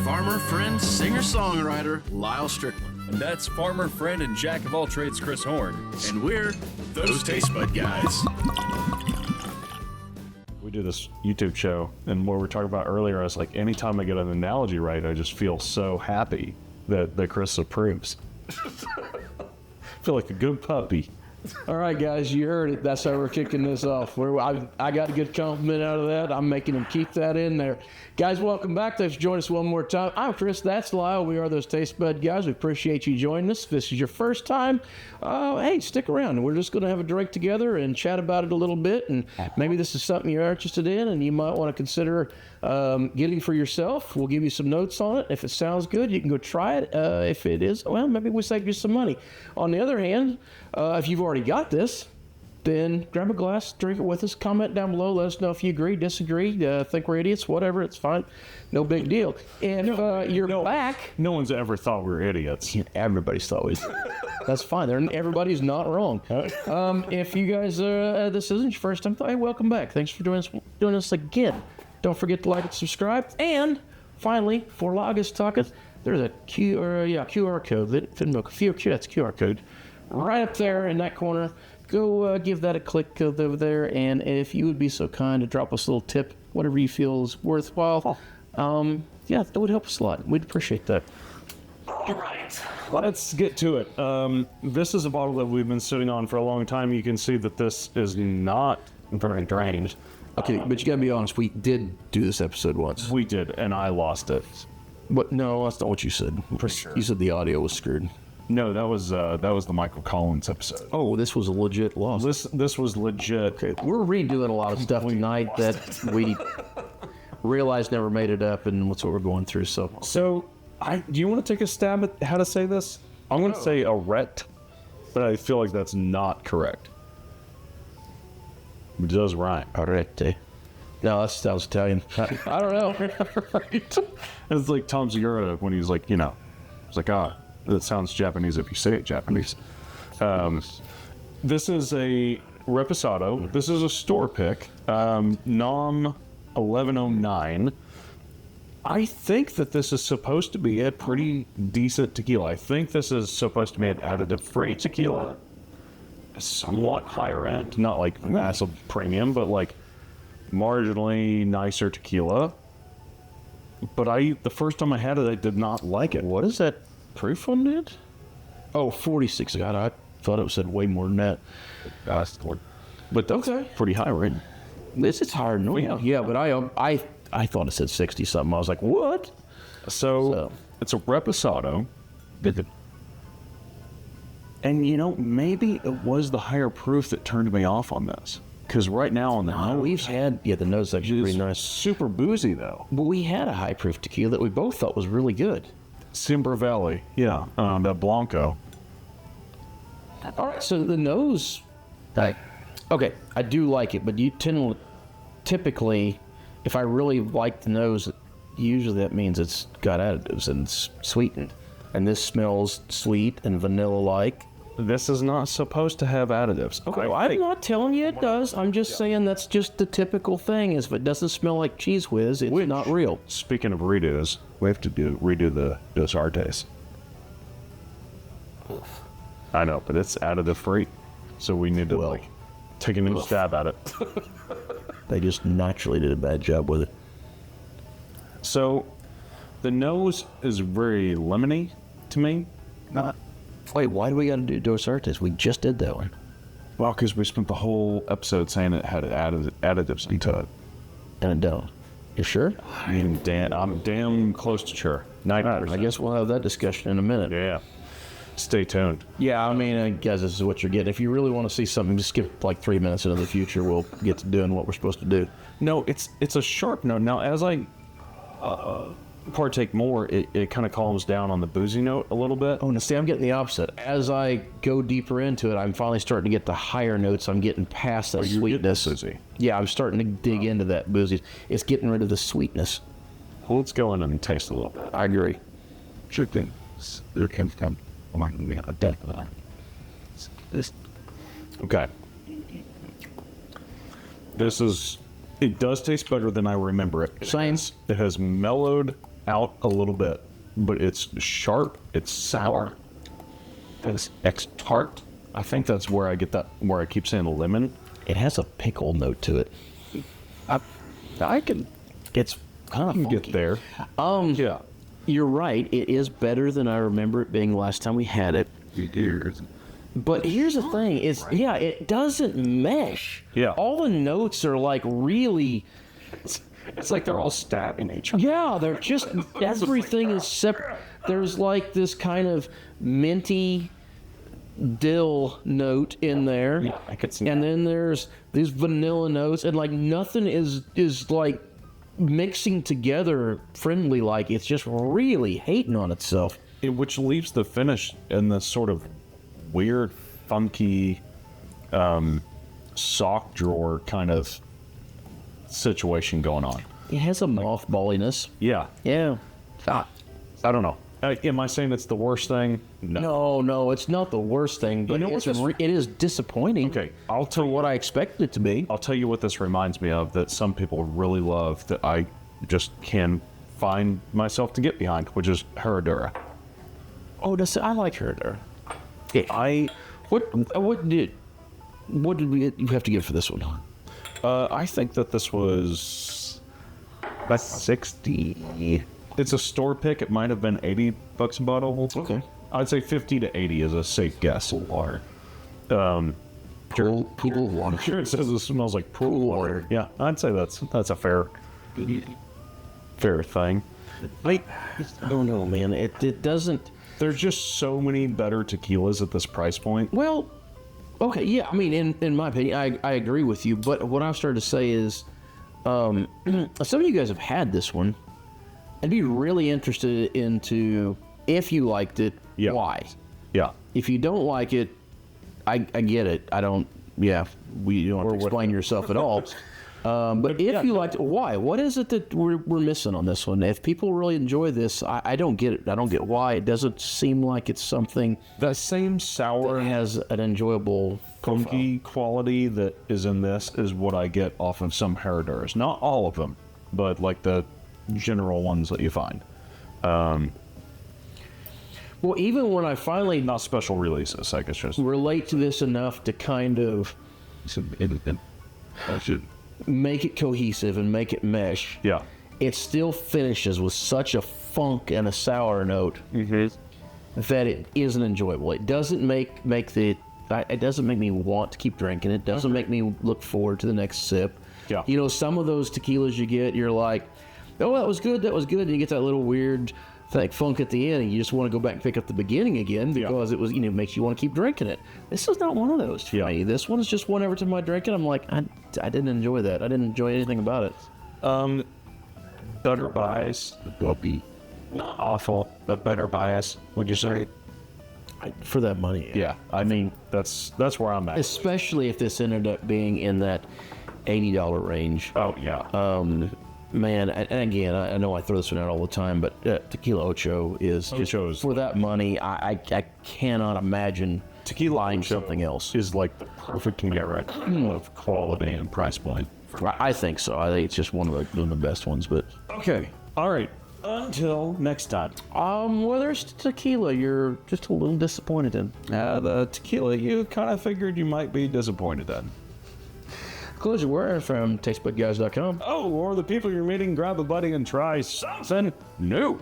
farmer, friend, singer-songwriter Lyle Strickland. And that's farmer, friend, and jack of all trades Chris Horn. And we're those Taste Bud Guys. We do this YouTube show, and what we were talking about earlier, I was like, anytime I get an analogy right, I just feel so happy that Chris approves. Feel like a good puppy. All right, guys, you heard it. That's how we're kicking this off. I got a good compliment out of that. I'm making him keep that in there. Guys, welcome back. Thanks for joining us one more time. I'm Chris. That's Lyle. We are those Taste Bud Guys. We appreciate you joining us. If this is your first time, hey, stick around. We're just going to have a drink together and chat about it a little bit. And maybe this is something you're interested in and you might want to consider getting for yourself. We'll give you some notes on it. If it sounds good, you can go try it. If it is, well, maybe we'll save you some money. On the other hand, if you've already got this, then grab a glass, drink it with us, comment down below, let us know if you agree, disagree, think we're idiots, whatever, it's fine. No big deal. And you're back. No one's ever thought we were idiots. Everybody's thought we That's fine. Everybody's not wrong. If you guys, this isn't your first time, hey, welcome back. Thanks for doing us again. Don't forget to like and subscribe. And finally, for August Tacos, there's a QR code. That's QR code. Right up there in that corner. Go give that a click over there, and if you would be so kind to drop us a little tip, whatever you feel is worthwhile, yeah, that would help us a lot. We'd appreciate that. All right, let's get to it. This is a bottle that we've been sitting on for a long time. You can see that this is not very drained. Okay, but you gotta be honest, we did do this episode once. We did, and I lost it. What? No, that's not what you said. For sure. You said the audio was screwed. No, that was the Michael Collins episode. Oh, this was a legit loss. This was legit. Okay, we're redoing a lot of stuff tonight that we realized never made it up, and that's what we're going through. So do you want to take a stab at how to say this? I'm going to say Arette, but I feel like that's not correct. It does rhyme. Arette. No, that sounds Italian. I don't know. Right? It's like Tom Segura when he's like, it's like, that sounds Japanese if you say it Japanese. This is a Reposado. This is a store pick. NOM 1109. I think that this is supposed to be a pretty decent tequila. I think this is supposed to be an additive-free tequila. Somewhat higher end. Not like massive premium, but like marginally nicer tequila. But the first time I had it, I did not like it. What is that proof on it? Oh, 46. God, I thought it said way more than that. But that's pretty high, right? It's higher than normal. Yeah, but I thought it said 60 something. I was like, what? So it's a Reposado. And maybe it was the higher proof that turned me off on this. Because right now on the nose, we've had the nose actually pretty nice. Super boozy though. But we had a high proof tequila that we both thought was really good. Simber Valley, yeah, that Blanco. All right, so the nose, okay, I do like it, but you typically, if I really like the nose, usually that means it's got additives and it's sweetened, and this smells sweet and vanilla-like. This is not supposed to have additives. Okay, well, I'm not telling you it does. I'm just saying that's just the typical thing. Is if it doesn't smell like Cheese Whiz, it's not real. Speaking of redos, we have to redo the Dos Artes. I know, but it's additive free, so we need to take a new stab at it. They just naturally did a bad job with it. So, the nose is very lemony to me. Wait, why do we got to do Dos Artes? We just did that one. Well, because we spent the whole episode saying it had additives into it. And it don't. You sure? I'm damn close to sure. 90%. I guess we'll have that discussion in a minute. Yeah. Stay tuned. Yeah, I mean, guys, this is what you're getting. If you really want to see something, just skip like 3 minutes into the future. We'll get to doing what we're supposed to do. No, it's a sharp note. Now, as I partake more, it kind of calms down on the boozy note a little bit. Oh, now see, I'm getting the opposite. As I go deeper into it, I'm finally starting to get the higher notes. I'm getting past that sweetness. Boozy. Yeah, I'm starting to dig into that boozy. It's getting rid of the sweetness. Well, let's go in and taste a little bit. I agree. Sure thing. There can come. Okay. It does taste better than I remember it. Same. It has mellowed out a little bit, but it's sharp, it's sour, it's tart. I think that's where I get that, where I keep saying lemon. It has a pickle note to it. I can It's kind of funky. get there. Yeah. You're right. It is better than I remember it being the last time we had it. But here's the thing: it doesn't mesh. Yeah. All the notes are like really. It's like they're all stabbing each other. Yeah, they're just everything is separate. There's like this kind of minty dill note in there, Yeah, I could see and that. then there's these vanilla notes, and like nothing is like mixing together friendly. Like it's just really hating on itself. Which leaves the finish in this sort of weird, funky, sock drawer kind of situation going on. It has a mothballiness. Yeah. Yeah. I don't know. Am I saying it's the worst thing? No, it's not the worst thing, but You know what it is disappointing. Okay, I'll tell you What I expected it to be. I'll tell you what this reminds me of that some people really love that I just can find myself to get behind, which is Herradura. Oh, I like her there. What did you have to give for this one? I think that this was about 60. It's a store pick. It might have been $80 a bottle. Okay. I'd say 50 to 80 is a safe guess. Water. Sure. Pool water. Here it says it smells like pool water. Yeah, I'd say that's a fair thing. I don't know, man. It doesn't. There's just so many better tequilas at this price point. Well, okay, yeah. I mean, in my opinion, I agree with you. But what I've started to say is, some of you guys have had this one. I'd be really interested into if you liked it, Yeah. why. Yeah. If you don't like it, I get it. I don't. Yeah, you don't have to explain yourself at all. But if you liked it, why? What is it that we're missing on this one? If people really enjoy this, I don't get it. I don't get why. It doesn't seem like it's something The same that sour, has an enjoyable funky quality that is in this is what I get off of some Herraduras. Not all of them, but like the general ones that you find. Well, even when I finally Not special releases, I guess just. relate to this enough to kind of make it cohesive and make it mesh, Yeah. it still finishes with such a funk and a sour note that it isn't enjoyable. It doesn't it doesn't make me want to keep drinking. It doesn't make me look forward to the next sip. Yeah. You know, some of those tequilas you get, you're like, oh, that was good, and you get that little weird funk at the end, and you just want to go back and pick up the beginning again because it was, makes you want to keep drinking it. This is not one of those for me. This one is just one every time I drink it, I'm like, I didn't enjoy that. I didn't enjoy anything about it. Better bias will be not awful, but better bias. Would you say? For that money. Yeah. I mean, that's where I'm at. Especially if this ended up being in that $80 range. Oh yeah. Man, and again, I know I throw this one out all the time, but Tequila Ocho is just, Ocho's- for that money, I cannot imagine Tequila buying Ocho something else. is like the perfect comparison of quality and price point. I think so. I think it's just one of the best ones. But Okay. All right. Until next time. well, there's tequila you're just a little disappointed in. The tequila you kind of figured you might be disappointed in. Close your word from tastebudguys.com. Oh, or the people you're meeting, grab a buddy and try something new.